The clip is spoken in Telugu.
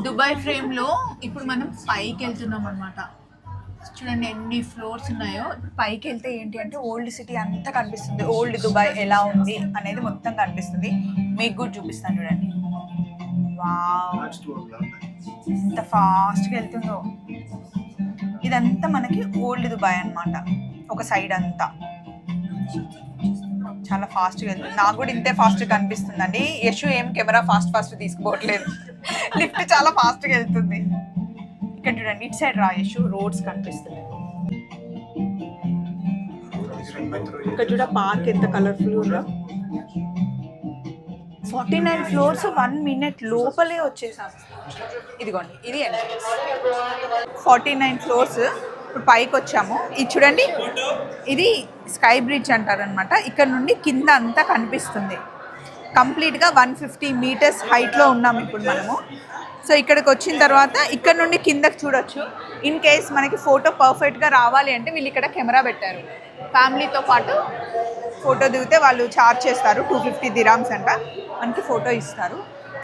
దుబాయ్ ఫ్రేమ్లో ఇప్పుడు మనం పైకి వెళ్తున్నాం అనమాట. చూడండి ఎన్ని ఫ్లోర్స్ ఉన్నాయో. పైకి వెళ్తే ఏంటి అంటే ఓల్డ్ సిటీ అంతా కనిపిస్తుంది. ఓల్డ్ దుబాయ్ ఎలా ఉంది అనేది మొత్తం కనిపిస్తుంది. మీకు కూడా చూపిస్తాను చూడండి. వావ్, ఎంత ఫాస్ట్గా వెళ్తుందో. ఇదంతా మనకి ఓల్డ్ దుబాయ్ అన్నమాట. ఒక సైడ్ అంతా చాలా ఫాస్ట్గా వెళ్తుంది. నాకు కూడా ఇంతే ఫాస్ట్గా కనిపిస్తుందండి. యశు ఏం కెమెరా ఫాస్ట్ తీసుకుపోవట్లేదు. లిఫ్ట్ చాలా ఫాస్ట్గా వెళ్తుంది. ఇక్కడ చూడండి, ఇటు సైడ్ రా యశు, రోడ్స్ కనిపిస్తుంది. ఇక్కడ చూడ పార్క్ ఎంత కలర్ఫుల్ ఉందో. 49 ఫ్లోర్స్ 1 మినిట్ లోపలే వచ్చేసాం. ఇదిగోండి, ఇది 49 ఫ్లోర్స్. ఇప్పుడు పైకి వచ్చాము. ఇది చూడండి, ఇది స్కై బ్రిడ్జ్ అంటారనమాట. ఇక్కడ నుండి కింద అంతా కనిపిస్తుంది. కంప్లీట్గా 150 మీటర్స్ హైట్లో ఉన్నాము ఇప్పుడు మనము. సో ఇక్కడికి వచ్చిన తర్వాత ఇక్కడ నుండి కిందకి చూడొచ్చు. ఇన్ కేస్ మనకి ఫోటో పర్ఫెక్ట్గా రావాలి అంటే వీళ్ళు ఇక్కడ కెమెరా పెట్టారు. ఫ్యామిలీతో పాటు ఫోటో దిగితే వాళ్ళు ఛార్జ్ చేస్తారు. 250 దిరామ్స్ అంట, మనకి ఫోటో ఇస్తారు.